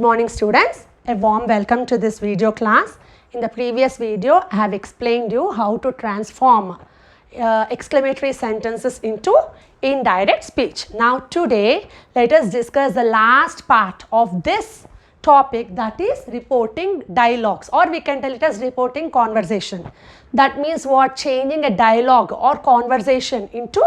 morning students, a warm welcome to this video class. In the previous video, I have explained you how to transform exclamatory sentences into indirect speech. Now today, let us discuss the last part of this topic, that is reporting dialogues, or we can tell it as reporting conversation. That means what? Changing a dialogue or conversation into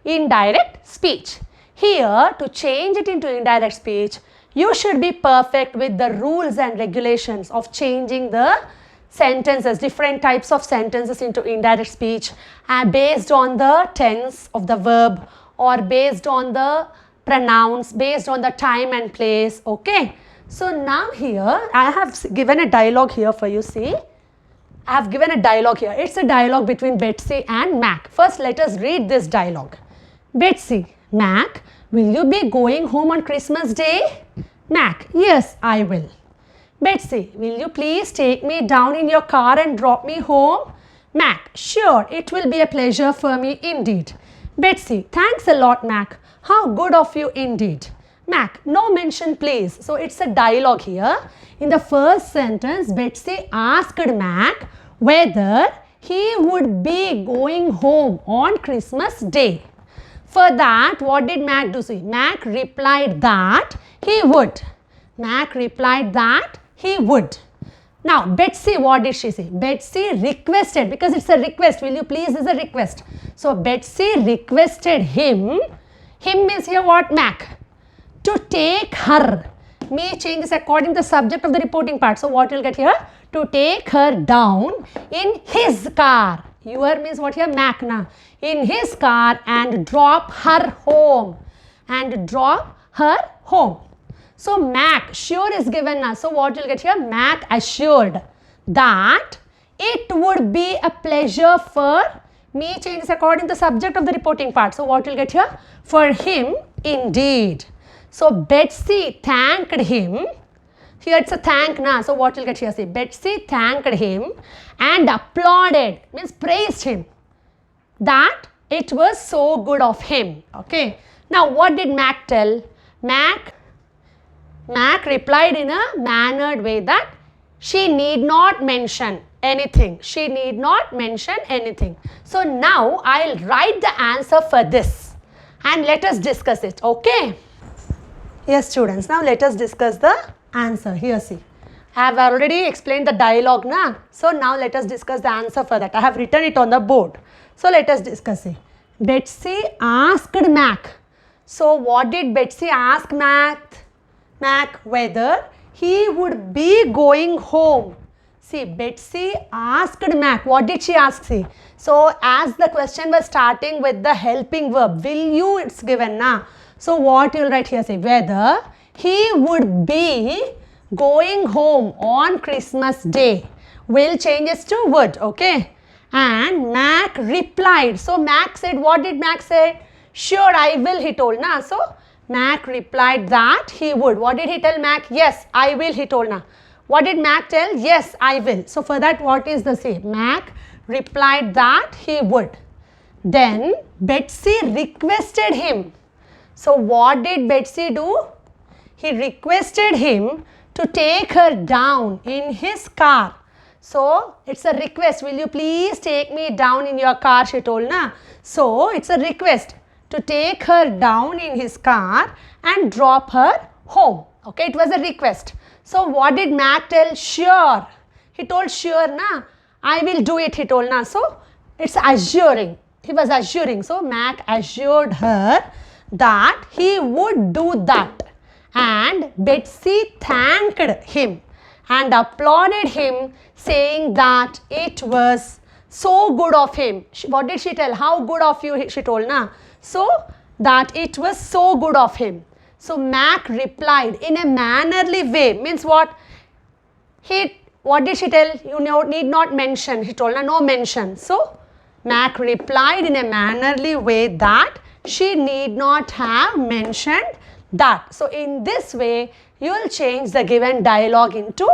indirect speech. Here, to change it into indirect speech, you should be perfect with the rules and regulations of changing the sentences, different types of sentences into indirect speech based on the tense of the verb or based on the pronouns, based on the time and place. Okay. So now here I have given a dialogue here for you. See, I have given a dialogue here. It's a dialogue between Betsy and Mac. First, let us read this dialogue. Betsy, Mac, will you be going home on Christmas Day? Mac, yes, I will. Betsy, will you please take me down in your car and drop me home? Mac, sure, it will be a pleasure for me indeed. Betsy, thanks a lot, Mac. How good of you indeed. Mac, no mention please. So it's a dialogue here. In the first sentence, Betsy asked Mac whether he would be going home on Christmas Day. For that, what did Mac do? See, Mac replied that he would. Mac replied that he would. Now, Betsy, what did she say? Betsy requested, because it's a request. Will you please is a request. So, Betsy requested him. Him means here what? Mac. To take her. May changes according to the subject of the reporting part. So, what you'll get here? To take her down in his car. Your means what here? Mac na. In his car and drop her home. And drop her home. So, Mac, sure is given now. So, what you'll get here? Mac assured that it would be a pleasure for me changes according to the subject of the reporting part. So, what you'll get here? For him indeed. So, Betsy thanked him. Here it's a thank na. So, what you'll get here? See, Betsy thanked him and applauded, means praised him, that it was so good of him. Okay. Now, what did Mac tell? Mac replied in a mannered way that she need not mention anything. She need not mention anything. So, now I'll write the answer for this and let us discuss it. Okay. Yes, students. Now, let us discuss the answer. Here, see. I have already explained the dialogue, na? So, now let us discuss the answer for that. I have written it on the board. So, let us discuss it. Betsy asked Mac. So, what did Betsy ask Mac? Whether he would be going home. See, Betsy asked Mac. What did she ask? See, so as the question was starting with the helping verb, will you, it's given na. So, what you will write here? Say, whether he would be going home on Christmas Day. Will changes to would. Okay. And Mac replied. So, Mac said, what did Mac say? Sure, I will, he told na. So, Mac replied that he would. What did he tell Mac? Yes, I will, he told na. What did Mac tell? Yes, I will. So, for that, what is the say? Mac replied that he would. Then, Betsy requested him. So, what did Betsy do? He requested him to take her down in his car. So, it's a request. Will you please take me down in your car, she told na. So, it's a request to take her down in his car and drop her home. Okay, it was a request. So, what did Mac tell? Sure. He told sure na. I will do it, he told na. So, it's assuring. He was assuring. So, Mac assured her that he would do that. And Betsy thanked him and applauded him, saying that it was so good of him. What did she tell? How good of you, she told na. So, that it was so good of him. So, Mac replied in a mannerly way. Means what? What did she tell? You need not mention. She told her no mention. So, Mac replied in a mannerly way that she need not have mentioned that. So, in this way, you will change the given dialogue into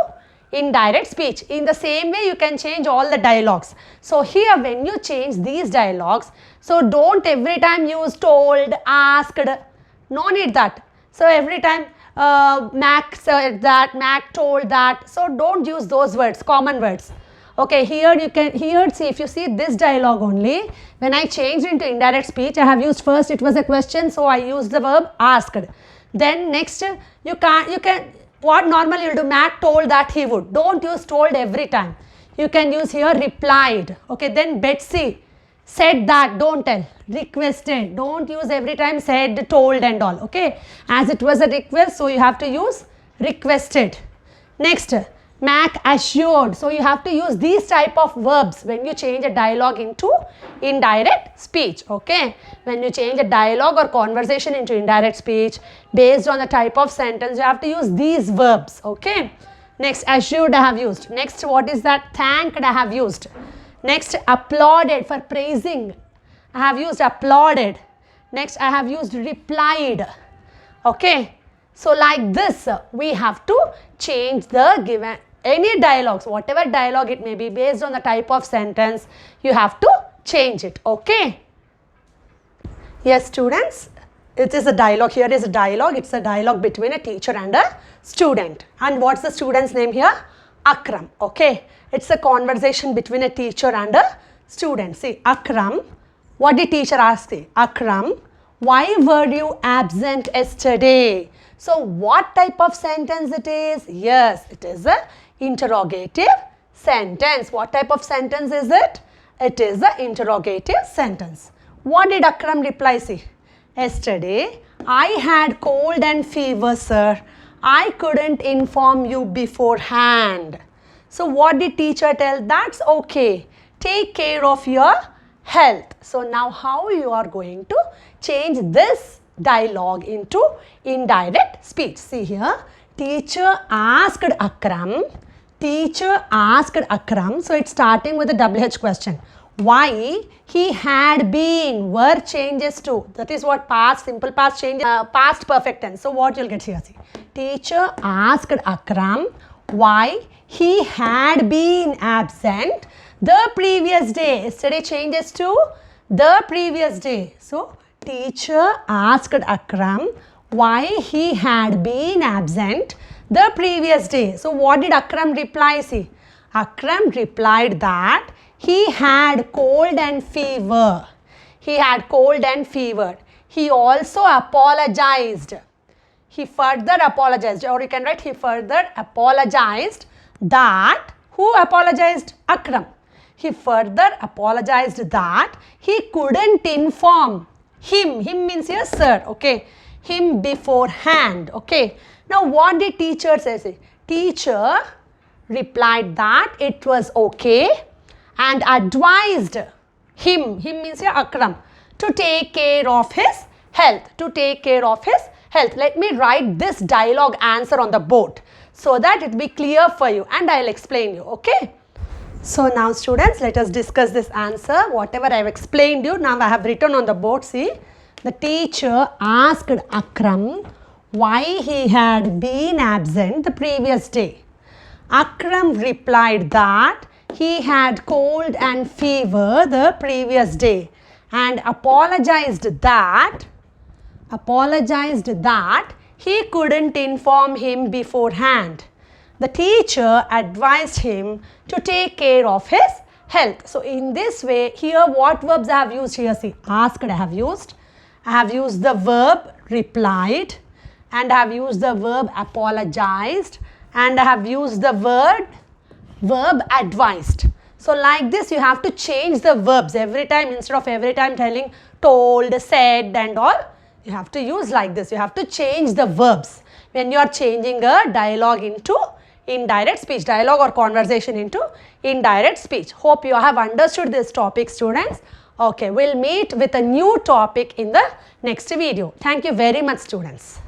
indirect speech. In the same way, you can change all the dialogues. So, here when you change these dialogues, so don't every time use told, asked, no need that. So, every time Mac said that, Mac told that. So don't use those words, common words. Okay, here you can, here see, if you see this dialogue only, when I changed into indirect speech, I have used first, it was a question, so I used the verb asked. Then next, you can, what normally you'll do, Mac told that he would. Don't use told every time. You can use here replied. Okay, then Betsy said that, don't tell. Requested, don't use every time said, told and all. Okay, as it was a request, so you have to use requested. Next, Mac assured. So you have to use these type of verbs when you change a dialogue into indirect speech. Okay, when you change a dialogue or conversation into indirect speech based on the type of sentence, you have to use these verbs. Okay, next assured I have used. Next, what is that? Thanked I have used. Next, applauded, for praising I have used applauded. Next, I have used replied. Okay, so like this we have to change the given any dialogues, whatever dialogue it may be, based on the type of sentence, you have to change it. Okay, yes students, it is a dialogue. Here is a dialogue. It's a dialogue between a teacher and a student. And what's the student's name here? Akram. Okay, it's a conversation between a teacher and a student. See, Akram, what did teacher ask? See, Akram, why were you absent yesterday? So what type of sentence it is? Yes, it is a interrogative sentence. What type of sentence is it? It is a interrogative sentence. What did Akram reply? See, yesterday I had cold and fever, sir. I couldn't inform you beforehand. So what did teacher tell? That's okay. Take care of your health. So now how you are going to change this dialogue into indirect speech? See here, teacher asked Akram. Teacher asked Akram. So it's starting with a WH question. Why he had been, were changes to, that is what past, simple past change, past perfect tense. So what you'll get here, see, teacher asked Akram why he had been absent the previous day. Yesterday changes to the previous day. So teacher asked Akram why he had been absent the previous day. So what did Akram reply? See, Akram replied that he had cold and fever. He had cold and fever. He also apologized. He further apologized, or you can write he further apologized that, who apologized? Akram. He further apologized that he couldn't inform him. Him means here sir. Okay, him beforehand. Okay, now what did teacher say? Teacher replied that it was okay and advised him, means here Akram, to take care of his health, Let me write this dialogue answer on the board so that it will be clear for you and I will explain you. Okay, so now students, let us discuss this answer. Whatever I have explained you, now I have written on the board. See, the teacher asked Akram why he had been absent the previous day. Akram replied that he had cold and fever the previous day and apologized that he couldn't inform him beforehand. The teacher advised him to take care of his health. So in this way, here what verbs I have used here? See, asked I have used. I have used the verb replied, and I have used the verb apologized, and I have used the verb advised. So like this you have to change the verbs every time. Instead of every time telling told, said and all, you have to use like this. You have to change the verbs when you are changing a dialogue into indirect speech, dialogue or conversation into indirect speech. Hope you have understood this topic, students. Okay, we'll meet with a new topic in the next video. Thank you very much, students.